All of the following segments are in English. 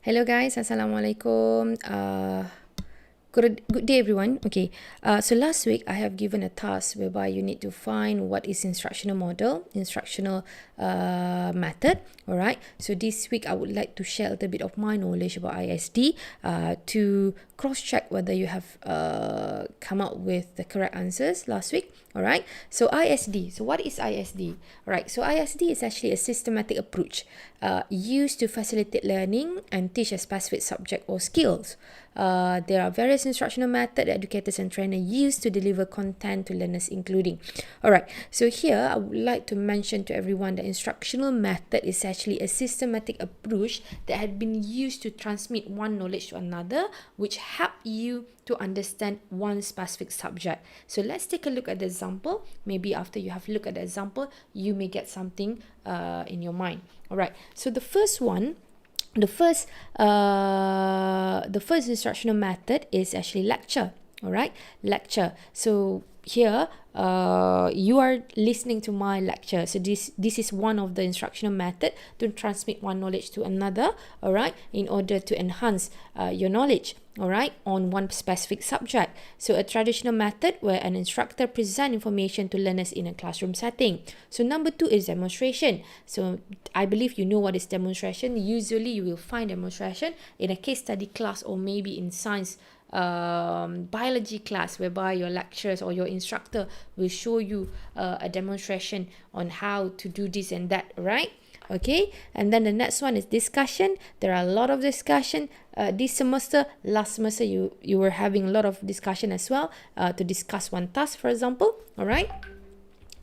Hello guys, Assalamualaikum. Good day everyone. Okay, so last week I have given a task whereby you need to find what is instructional model, instructional method. All right, so this week I would like to share a little bit of my knowledge about ISD to cross check whether you have come up with the correct answers last week. All right, so ISD. So what is ISD? All right, so ISD is actually a systematic approach used to facilitate learning and teach a specific subject or skills. There are various instructional methods that educators and trainers use to deliver content to learners, including. Alright, so here I would like to mention to everyone that instructional method is actually a systematic approach that had been used to transmit one knowledge to another, which help you to understand one specific subject. So let's take a look at the example. Maybe after you have looked at the example, you may get something in your mind. Alright, so the first instructional method is actually lecture. All right, lecture. So here you are listening to my lecture. So this is one of the instructional method to transmit one knowledge to another. All right, in order to enhance your knowledge. All right, on one specific subject. So a traditional method where an instructor present information to learners in a classroom setting. So number 2 is demonstration. So I believe you know what is demonstration. Usually you will find demonstration in a case study class or maybe in science biology class, whereby your lecturers or your instructor will show you a demonstration on how to do this and that, right? Okay, and then the next one is discussion. There are a lot of discussion this semester. Last semester you were having a lot of discussion as well to discuss one task, for example. All right,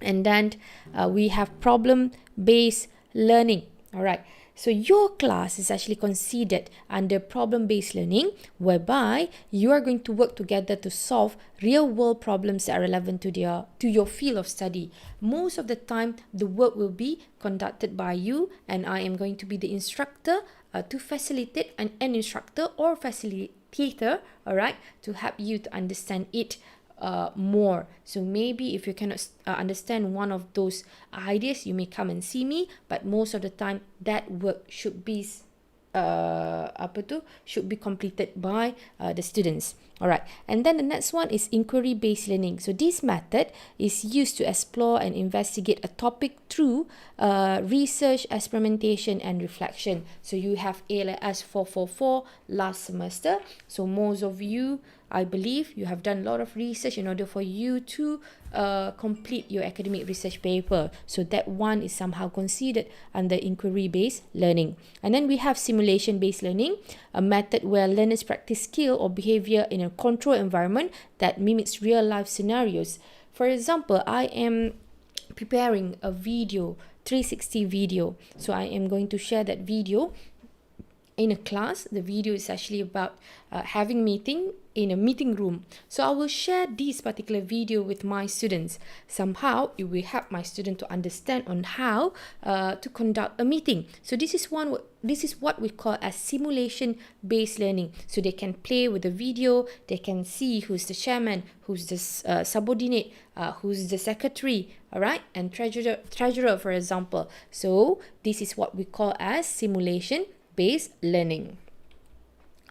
and then we have problem based learning. All right, so your class is actually considered under problem-based learning, whereby you are going to work together to solve real-world problems that are relevant to your field of study. Most of the time, the work will be conducted by you, and I am going to be the instructor to facilitate an instructor or facilitator, all right, to help you to understand it more. So maybe if you cannot understand one of those ideas, you may come and see me, but most of the time that work should be should be completed by the students. All right, and then the next one is inquiry based learning. So this method is used to explore and investigate a topic through research, experimentation and reflection. So you have ALS 444 last semester. So most of you, I believe, you have done a lot of research in order for you to complete your academic research paper. So that one is somehow considered under inquiry-based learning. And then we have simulation-based learning, a method where learners practice skill or behavior in a controlled environment that mimics real-life scenarios. For example, I am preparing a video, 360 video. So I am going to share that video in a class. The video is actually about having meeting in a meeting room. So I will share this particular video with my students. Somehow it will help my student to understand on how to conduct a meeting. So this is what we call as simulation based learning. So they can play with the video, they can see who's the chairman, who's the subordinate, who's the secretary, all right, and treasurer, for example. So this is what we call as simulation based learning.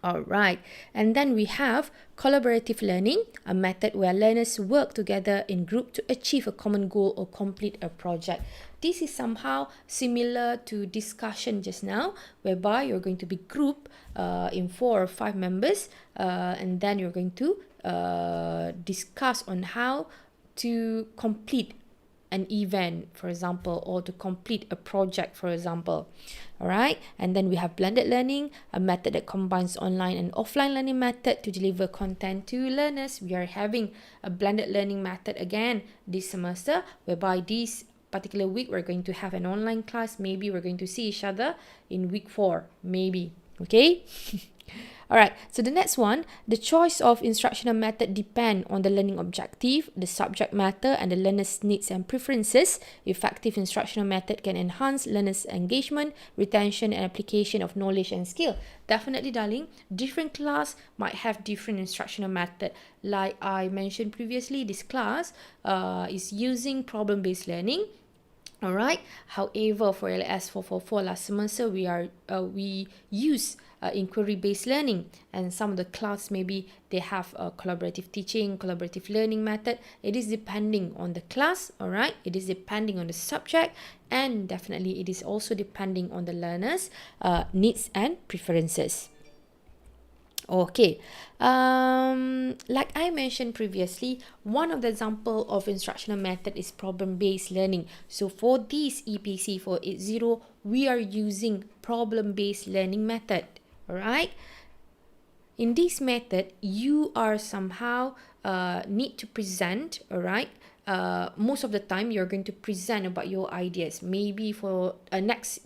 All right, and then we have collaborative learning, a method where learners work together in group to achieve a common goal or complete a project. This is somehow similar to discussion just now, whereby you're going to be grouped in 4 or 5 members, and then you're going to discuss on how to complete an event, for example, or to complete a project, for example. All right, and then we have blended learning, a method that combines online and offline learning method to deliver content to learners. We are having a blended learning method again this semester, whereby this particular week we're going to have an online class. Maybe we're going to see each other in week 4, maybe. Okay. All right, so the next one, the choice of instructional method depend on the learning objective, the subject matter, and the learner's needs and preferences. Effective instructional method can enhance learners' engagement, retention, and application of knowledge and skill. Definitely, darling, different class might have different instructional method. Like I mentioned previously, this class is using problem-based learning, All right. However, for LS 444 last semester, we use inquiry-based learning, and some of the class maybe they have a collaborative teaching, collaborative learning method. It is depending on the class. All right. It is depending on the subject, and definitely it is also depending on the learner's needs and preferences. Okay, like I mentioned previously, one of the example of instructional method is problem-based learning. So for this EPC 480, we are using problem-based learning method. All right. In this method, you are somehow need to present, all right. Most of the time, you're going to present about your ideas. Maybe for next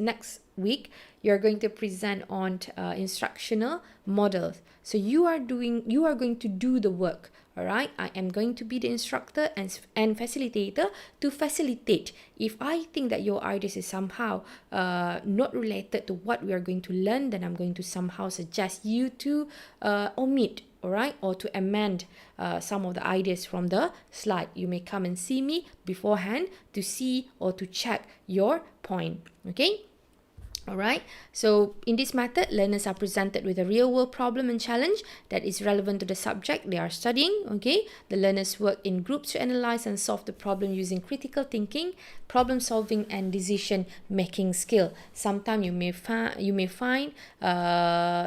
week, you're going to present on instructional models. So you are going to do the work. All right, I am going to be the instructor and facilitator to facilitate. If I think that your ideas is somehow not related to what we are going to learn, then I'm going to somehow suggest you to omit, all right, or to amend some of the ideas from the slide. You may come and see me beforehand to see or to check your point. Okay. All right. So in this method, learners are presented with a real-world problem and challenge that is relevant to the subject they are studying. Okay. The learners work in groups to analyze and solve the problem using critical thinking, problem solving, and decision-making skill. Sometimes you may find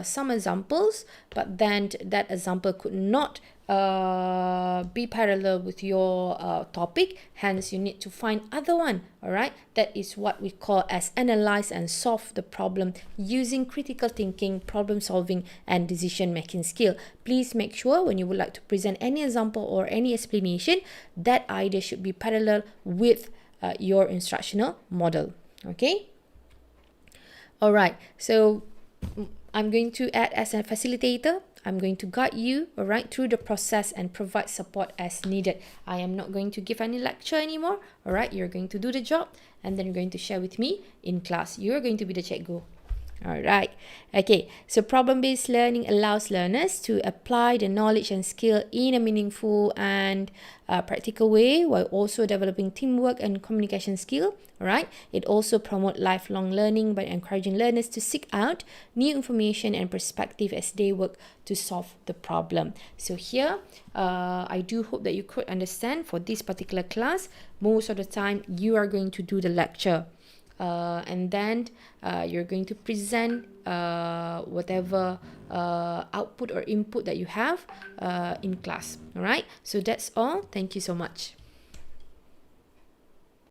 some examples, but then that example could not be parallel with your topic, hence you need to find other one. All right, that is what we call as analyze and solve the problem using critical thinking, problem solving, and decision making skill. Please make sure when you would like to present any example or any explanation, that idea should be parallel with your instructional model. Okay. All right, so I'm going to act as a facilitator. I'm going to guide you, all right, through the process and provide support as needed. I am not going to give any lecture anymore, all right? You're going to do the job, and then you're going to share with me in class. You're going to be the cikgu. All right. Okay. So problem-based learning allows learners to apply the knowledge and skill in a meaningful and practical way, while also developing teamwork and communication skill. All right. It also promotes lifelong learning by encouraging learners to seek out new information and perspective as they work to solve the problem. So here, I do hope that you could understand for this particular class, most of the time you are going to do the lecture. And then you're going to present whatever output or input that you have in class. All right. So that's all. Thank you so much.